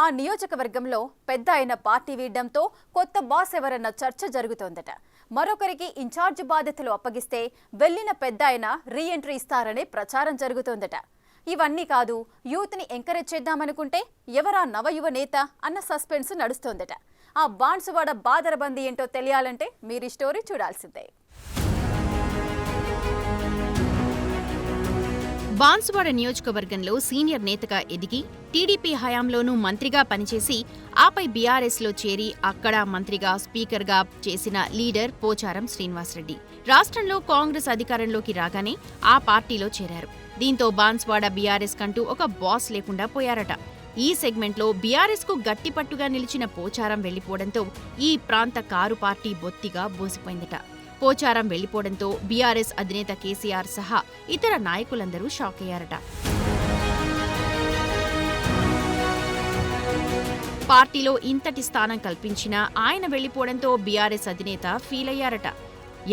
ఆ నియోజకవర్గంలో పెద్ద అయిన పార్టీ వీడడంతో కొత్త బాస్ ఎవరన్న చర్చ జరుగుతోందట. మరొకరికి ఇన్ఛార్జ్ బాధ్యతలు అప్పగిస్తే వెళ్లిన పెద్ద అయిన రీఎంట్రీ ఇస్తారనే ప్రచారం జరుగుతోందట. ఇవన్నీ కాదు, యూత్ని ఎంకరేజ్ చేద్దామనుకుంటే ఎవరా నవయువ నేత అన్న సస్పెన్స్ నడుస్తోందట. ఆ బాన్సువాడ బాదరబందీ ఏంటో తెలియాలంటే మీరు ఈ స్టోరీ చూడాల్సిందే. బాన్సువాడ నియోజకవర్గంలో సీనియర్ నేతగా ఎదిగి టీడీపీ హయాంలోనూ మంత్రిగా పనిచేసి ఆపై బీఆర్ఎస్లో చేరి అక్కడ మంత్రిగా స్పీకర్గా చేసిన లీడర్ పోచారం శ్రీనివాసరెడ్డి రాష్ట్రంలో కాంగ్రెస్ అధికారంలోకి రాగానే ఆ పార్టీలో చేరారు. దీంతో బాన్సువాడ బీఆర్ఎస్ కంటూ ఒక బాస్ లేకుండా పోయారట. ఈ సెగ్మెంట్లో బీఆర్ఎస్ కు గట్టిపట్టుగా నిలిచిన పోచారం వెళ్లిపోవడంతో ఈ ప్రాంత కారు పార్టీ బొత్తిగా బోసిపోయిందట. పోచారం వెళ్లిపోవడంతో బీఆర్ఎస్ అధినేత కేసీఆర్ సహా ఇతర నాయకులందరూ షాక్ అయ్యారట. పార్టీలో ఇంతటి స్థానం కల్పించినా ఆయన వెళ్లిపోవడంతో బీఆర్ఎస్ అధినేత ఫీల్ అయ్యారట.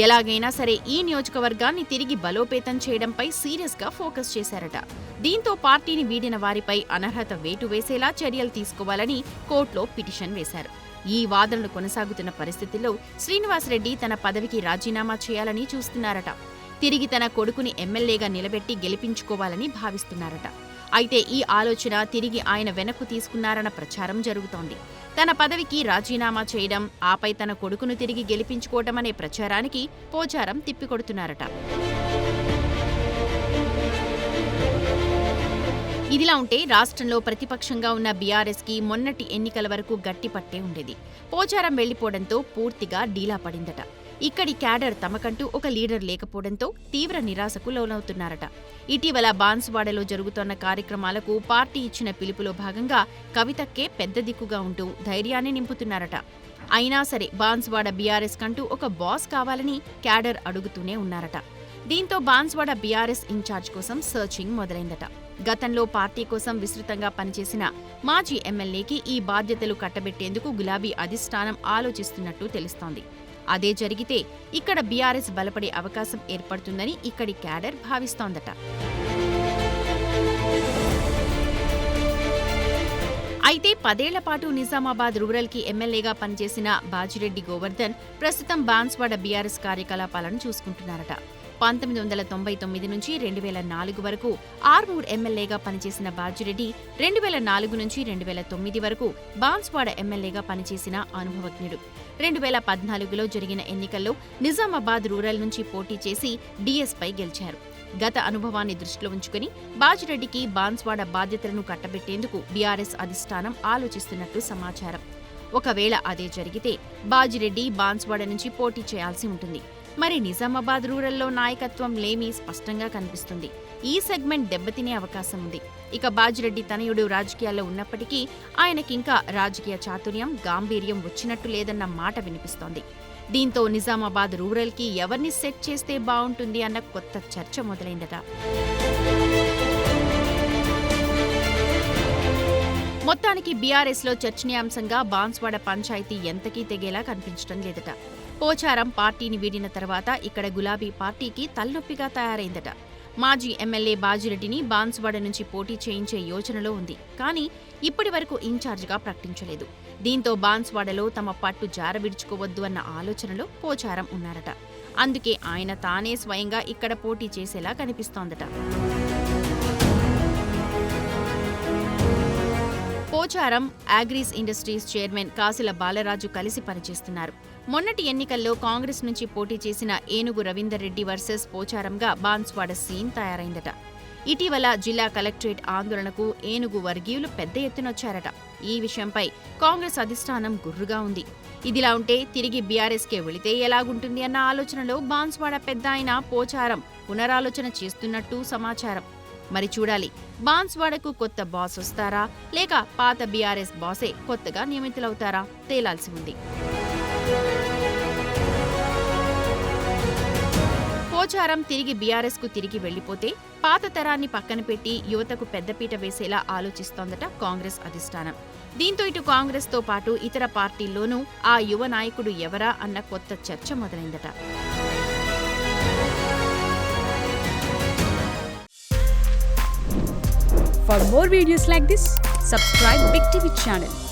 ఎలాగైనా సరే ఈ నియోజకవర్గాన్ని తిరిగి బలోపేతం చేయడంపై సీరియస్గా ఫోకస్ చేశారట. దీంతో పార్టీని వీడిన వారిపై అనర్హత వేటు వేసేలా చర్యలు తీసుకోవాలని కోర్టులో పిటిషన్ వేశారు. ఈ వాదనలు కొనసాగుతున్న పరిస్థితుల్లో శ్రీనివాసరెడ్డి తన పదవికి రాజీనామా చేయాలని చూస్తున్నారట. తిరిగి తన కొడుకుని ఎమ్మెల్యేగా నిలబెట్టి గెలిపించుకోవాలని భావిస్తున్నారట. అయితే ఈ ఆలోచన తిరిగి ఆయన వెనక్కు తీసుకున్నారన్న ప్రచారం జరుగుతోంది. తన పదవికి రాజీనామా చేయడం, ఆపై తన కొడుకును తిరిగి గెలిపించుకోవటం అనే ప్రచారానికి పోచారం తిప్పికొడుతున్నారట. ఇదిలా ఉంటే రాష్ట్రంలో ప్రతిపక్షంగా ఉన్న బీఆర్ఎస్కి మొన్నటి ఎన్నికల వరకు గట్టిపట్టే ఉండేది. పోచారం వెళ్లిపోవడంతో పూర్తిగా డీలా పడిందట. ఇక్కడి క్యాడర్ తమకంటూ ఒక లీడర్ లేకపోవడంతో తీవ్ర నిరాశకు లోనవుతున్నారట. ఇటీవల బాన్సువాడలో జరుగుతోన్న కార్యక్రమాలకు పార్టీ ఇచ్చిన పిలుపులో భాగంగా కవితక్కే పెద్ద దిక్కుగా ఉంటూ ధైర్యాన్ని నింపుతున్నారట. అయినా సరే బాన్సువాడ బీఆర్ఎస్ కంటూ ఒక బాస్ కావాలని క్యాడర్ అడుగుతూనే ఉన్నారట. దీంతో బాన్సువాడ బీఆర్ఎస్ ఇన్ఛార్జ్ కోసం సర్చింగ్ మొదలైందట. గతంలో పార్టీ కోసం విస్తృతంగా పనిచేసిన మాజీ ఎమ్మెల్యేకి ఈ బాధ్యతలు కట్టబెట్టేందుకు గులాబీ అధిష్టానం ఆలోచిస్తున్నట్టు తెలుస్తోంది. అదే జరిగితే ఇక్కడ బీఆర్ఎస్ బలపడే అవకాశం ఏర్పడుతుందని ఇక్కడి క్యాడర్ భావిస్తోందట. అయితే 10 ఏళ్ల పాటు నిజామాబాద్ రూరల్కి ఎమ్మెల్యేగా పనిచేసిన బాజిరెడ్డి గోవర్ధన్ ప్రస్తుతం బాన్సువాడ బీఆర్ఎస్ కార్యకలాపాలను చూసుకుంటున్నారట. 1999 నుంచి 2004 వరకు ఆర్మూర్ ఎమ్మెల్యేగా పనిచేసిన బాజిరెడ్డి 2004 నుంచి 2009 వరకు బాన్సువాడ ఎమ్మెల్యేగా పనిచేసిన అనుభవజ్ఞుడు. 2014లో జరిగిన ఎన్నికల్లో నిజామాబాద్ రూరల్ నుంచి పోటీ చేసి డీఎస్పై గెలిచారు. గత అనుభవాన్ని దృష్టిలో ఉంచుకుని బాజిరెడ్డికి బాన్సువాడ బాధ్యతలను కట్టబెట్టేందుకు బీఆర్ఎస్ అధిష్టానం ఆలోచిస్తున్నట్టు సమాచారం. ఒకవేళ అదే జరిగితే బాజిరెడ్డి బాన్సువాడ నుంచి పోటీ చేయాల్సి ఉంటుంది. మరి నిజామాబాద్ రూరల్లో నాయకత్వం లేమి స్పష్టంగా కనిపిస్తుంది. ఈ సెగ్మెంట్ దెబ్బతినే అవకాశం ఉంది. ఇక బాజిరెడ్డి తనయుడు రాజకీయాల్లో ఉన్నప్పటికీ ఆయనకింకా రాజకీయ చాతుర్యం, గాంభీర్యం వచ్చినట్టు లేదన్న మాట వినిపిస్తోంది. దీంతో నిజామాబాద్ రూరల్కి ఎవరిని సెట్ చేస్తే బావుంటుంది అన్న కొత్త చర్చ మొదలైందట. మొత్తానికి బీఆర్ఎస్లో చర్చనీయాంశంగా బాన్సువాడ పంచాయతీ ఎంతకీ తెగేలా కనిపించడం లేదట. పోచారం పార్టీని వీడిన తర్వాత ఇక్కడ గులాబీ పార్టీకి తలనొప్పిగా తయారైందట. మాజీ ఎమ్మెల్యే బాజిరెడ్డిని బాన్సువాడ నుంచి పోటీ చేయించే యోచనలో ఉంది. కానీ ఇప్పటి వరకు ఇన్ఛార్జిగా ప్రకటించలేదు. దీంతో బాన్సువాడలో తమ పట్టు జార విడుచుకోవద్దు అన్న ఆలోచనలో పోచారం ఉన్నారట. అందుకే ఆయన తానే స్వయంగా ఇక్కడ పోటీ చేసేలా కనిపిస్తోందట. పోచారం అగ్రీస్ ఇండస్ట్రీస్ చైర్మన్ కాసిల బాలరాజు కలిసి పనిచేస్తున్నారు. మొన్నటి ఎన్నికల్లో కాంగ్రెస్ నుంచి పోటీ చేసిన ఏనుగు రవీందర్ రెడ్డి వర్సెస్ పోచారంగా బాన్సువాడ సీన్ తయారైందట. ఇటీవల జిల్లా కలెక్టరేట్ ఆందోళనకు ఏనుగు వర్గీయులు పెద్ద ఎత్తునొచ్చారట. ఈ విషయంపై కాంగ్రెస్ అధిష్టానం గుర్రుగా ఉంది. ఇదిలా ఉంటే తిరిగి బీఆర్ఎస్కే వెళితే ఎలాగుంటుంది అన్న ఆలోచనలో బాన్సువాడ పెద్ద అయిన పోచారం పునరాలోచన చేస్తున్నట్టు సమాచారం. మరి చూడాలి, బాన్సువాడకు కొత్త బాస్ వస్తారా లేక పాత బీఆర్ఎస్ బాసే కొత్తగా నియమితులవుతారా తేలాల్సి ఉంది. పోచారం తిరిగి బీఆర్ఎస్ కు తిరిగి వెళ్లిపోతే పాత తరాన్ని పక్కన పెట్టి యువతకు పెద్దపీట వేసేలా ఆలోచిస్తోందట కాంగ్రెస్ అధిష్టానం. దీంతో ఇటు కాంగ్రెస్ తో పాటు ఇతర పార్టీల్లోనూ ఆ యువ నాయకుడు ఎవరా అన్న కొత్త చర్చ మొదలైందట. For more videos like this, subscribe Big TV channel.